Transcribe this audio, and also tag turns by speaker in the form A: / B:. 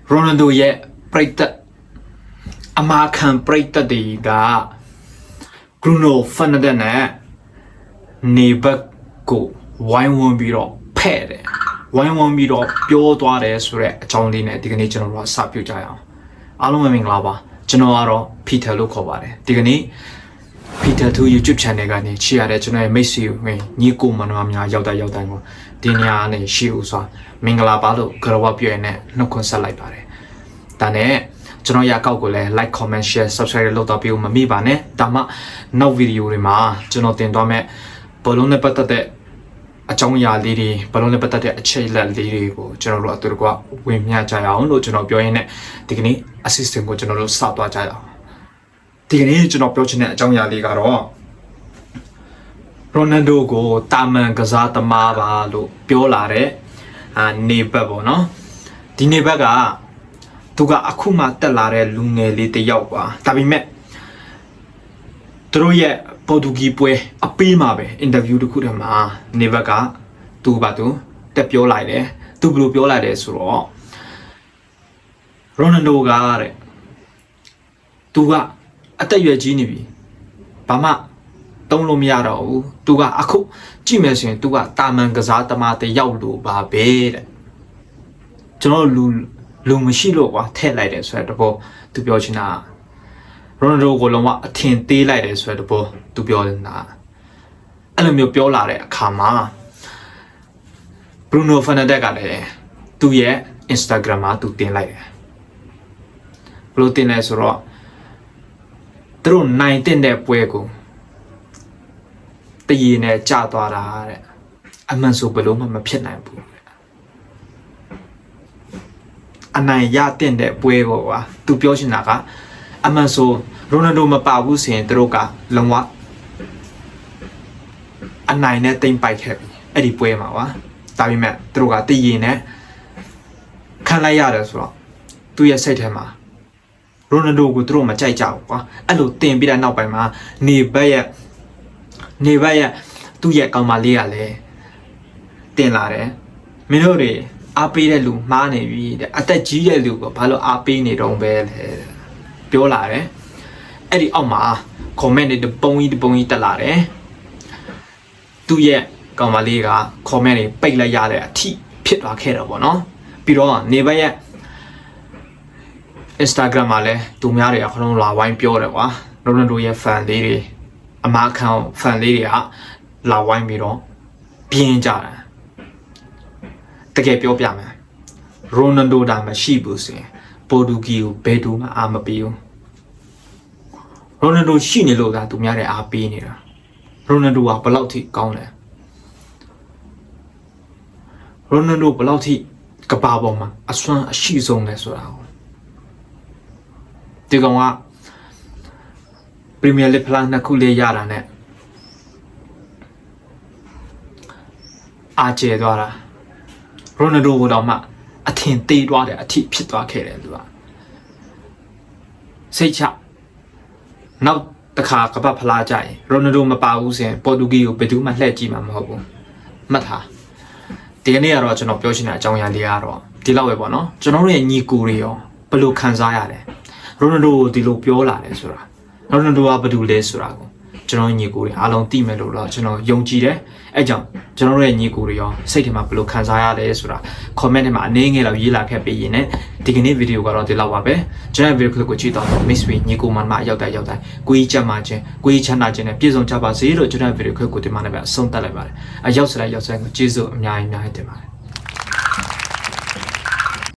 A: ရိုနယ်ဒိုရဲ့ပရိသတ်အမာခံပရိသတ်တွေကဘရူနိုဖာနန်ဒက်နဲ့နေဘက်ကိုဝိုင်းဝန်းပြီးတော့ဖဲ့တယ်ဝိုင်းဝန်းပြီးတော့ပြောသွားတယ်ဆိုတဲ့အကြောင်းလေးနဲ့ဒီကနေ့ကျွန်တော်တို့စပြကြရအောင်အားလုံးပဲမင်္ဂလာပါကျွန်တော်ကတော့ Peter လို့ခေါ်ပါတယ်ဒီကနေ့ Peter 2 YouTube channel ကနေချီရတဲ့ကျွန်တော်ရဲ့မိတ်ဆွေဝင်ညီကိုမနောများရောက်တိုင်းကိုဒီနေရာနဲ့ရှိဦးစွာမင်္ဂလာပါလို့ကြွားပြည့်နဲ့နှုတ်ခွန်းဆက်လိုက်ပါတယ်ဒါနဲ့ကျွန်တော်ရအကောက်ကိုလည်း like comment share subscribe လုပ်တော့ပြီးမမိပါနဲ့ဒါမှနောက်ဗီဒီယိုတွေမှာကျွန်တော်တင်သွားမဲ့ဘလုံးနဲ့ပတ်သက်တဲ့အကြောင်းအရာလေးတွေဘလုံးနဲ့ပတ်သက်တဲ့အချက်အလက်လေးတွေကိုကျွန်တော်တို့အတူတကွဝင်မျှကြရအောင်လို့ကျွန်တော်ပြောရင်းနဲ့ဒီကနေ့ assistant ကိုကျွန်တော်တို့စသွားကြရအောင်ဒီကနေ့ကျွန်တော်ပြောချင်တဲ့အကြောင်းအရာလေးကတော့ရိုနယ်ဒိုကိုတာမန်ကစားသမားပါလို့ပြောလာတဲ့နေဘက်ပေါ့နော်ဒီနေဘက်ကသူကအခုမှတက်လာတဲ့လူငယ်လေးတစ်ယောက်ပါဒါပေမဲ့သူတို့ရဲ့ပေါ်တူဂီပွဲအပေးမှာပဲအင်တာဗျူးတစ်ခုတည်းမှာနေဘက်ကသူတက်ပြောလိုက်တယ်သူဘယ်လိုပြောလိုက်တယ်ဆိုတော့ရိုနယ်ဒိုကတဲ့သူကအသက်ရွယ်ကြီးနေပြီဘာမှတုံးလို့မရတော့ဘူးသူကအခုကြည့်မယ်ဆိုရင်သူကတာမန်ကစားသမားတစ်ယောက်လို့ပါပဲတဲ့ကျွန်တော်လူမရှိလို့ကွာထည့်လိုက်တယ်ဆိုတဲ့ဘောသူပြောချင်တာရိုနယ်ဒိုကိုလုံးဝအထင်သေးလိုက်တယ်ဆိုတဲ့ဘောသူပြောနေတာအဲ့လိုမျိုးပြောလာတဲ့အခါမှာဘရူနိုဖာနန်ဒက်ကလည်းသူ့ရဲ့ Instagram မှာသူတင်လိုက်တယ်ဘယ်လိုတင်လဲဆိုတော့သူတို့နိုင်တဲ့ပွဲကိုတည်နေကြသွားတာတဲ့အမှန်ဆိုဘယ်လို့မှမဖြစ်နိုင်ဘူးအနိုင်ရတဲ့ပွဲကိုကွာသူပြောချင်တာကအမှန်ဆိုရိုနယ်ဒိုမပါဘူးဆိုရင်သူတို့ကလုံးဝအနိုင်နဲ့တိမ့်ပိုက်ခဲ့ပြီအဲ့ဒီပွဲမှာကွာဒါပေမဲ့သူတို့ကတည်နေခံလိုက်ရတယ်ဆိုတော့သူ့ရဲ့စိတ်ထဲမှာရိုနယ်ဒိုကိုသူတို့မကြိုက်ကြဘူးကွာအဲ့လိုတင်ပြီးတဲ့နောက်ပိုင်းမှာနေဘက်ရဲ့သူ့ရဲ့ကောင်မလေးကလည်းတင်လာတယ်မင်းတို့တွေအားပေးတဲ့လူမှားနေပြီတဲ့အသက်ကြီးတဲ့လူကဘာလို့အားပေးနေတော့ပဲလဲပြောလာတယ်အဲ့ဒီအောက်မှာ comment တွေတပုံကြီးတက်လာတယ်သူ့ရဲ့ကောင်မလေးက comment တွေပိတ်လိုက်ရတဲ့အထိဖြစ်သွားခဲ့တော့ဗောနော်ပြီးတော့နေဘက်ရဲ့ Instagram မှာလည်းသူများတွေကခလုံးလာဝိုင်းပြောတယ်ကွာရိုနယ်ဒိုရဲ့ fan လေးတွေအမာခံ fan လေးတွေကလာဝိုင်းပြီးတော့ပြင်းကြတယ်တကယ်ပြောပြမယ်ရိုနယ်ဒိုဒါမရှိဘူးဆိုရင်ပေါ်တူဂီကိုဘယ်သူမှအားမပေးဘူးရိုနယ်ဒိုရှိနေလို့သာသူများတွေအားပေးနေတာရိုနယ်ဒိုကဘယ်လောက်ထိကောင်းလဲရိုနယ်ဒိုဘယ်လောက်ထိကဘာပေါ်မှာအစွမ်းအရှိဆုံးလဲဆိုတာကိုဒီကောင်ကပရီးမီးယားလိဂ်ဖလားနှစ်ခုလေးရတာနဲ့အားကျဲသွားတာရိုနယ်ဒိုကိုတော့မှအထင်သေးသွားတယ်အထိဖြစ်သွားခဲ့တယ်သူကစိတ်ချနောက်တစ်ခါကပတ်ဖလားကြရင်ရိုနယ်ဒိုမပါဘူးဆိုရင်ပေါ်တူဂီကိုဘယ်သူမှလှည့်ကြည့်မှာမဟုတ်ဘူးမှတ်ထားဒီကနေ့ကတော့ကျွန်တော်ပြောချင်တဲ့အကြောင်းအရာလေးကတော့ဒီလောက်ပဲပေါ့နော်ကျွန်တော်တို့ရဲ့ညီကိုတွေရောဘယ်လိုခံစားရလဲရိုနယ်ဒိုကိုဒီလိုပြောလာတယ်ဆိုတာရိုနယ်ဒိုကဘာတူလဲဆိုတာကိုကျွန်တော်ညီကိုတွေအားလုံးသိမယ်လို့တော့ကျွန်တော်ယုံကြည်တယ်အဲကြောင့်ကျွန်တော်တို့ရဲ့ညီကိုတွေရောစိတ်ထဲမှာဘယ်လိုခံစားရလဲဆိုတာ comment ထဲမှာအနေငယ်လောက်ရေးလာခဲ့ပေးရင်လည်းဒီကနေ့ဗီဒီယိုကတော့ဒီလောက်ပါပဲကျွန်တော်ဗီဒီယိုကိုကြည့်တော့ miss we ညီကိုမမရောက်တိုင်းကိုကြီးချက်မှချင်းကိုကြီးချမ်းသာခြင်းနဲ့ပြည့်စုံကြပါစေလို့ကျွန်တော်ဗီဒီယိုကိုဒီမှာလည်းပဲအဆုံးသတ်လိုက်ပါတယ်အရောက်စလိုက်ကိုကျေးဇူးအများကြီးတင်ပါတယ်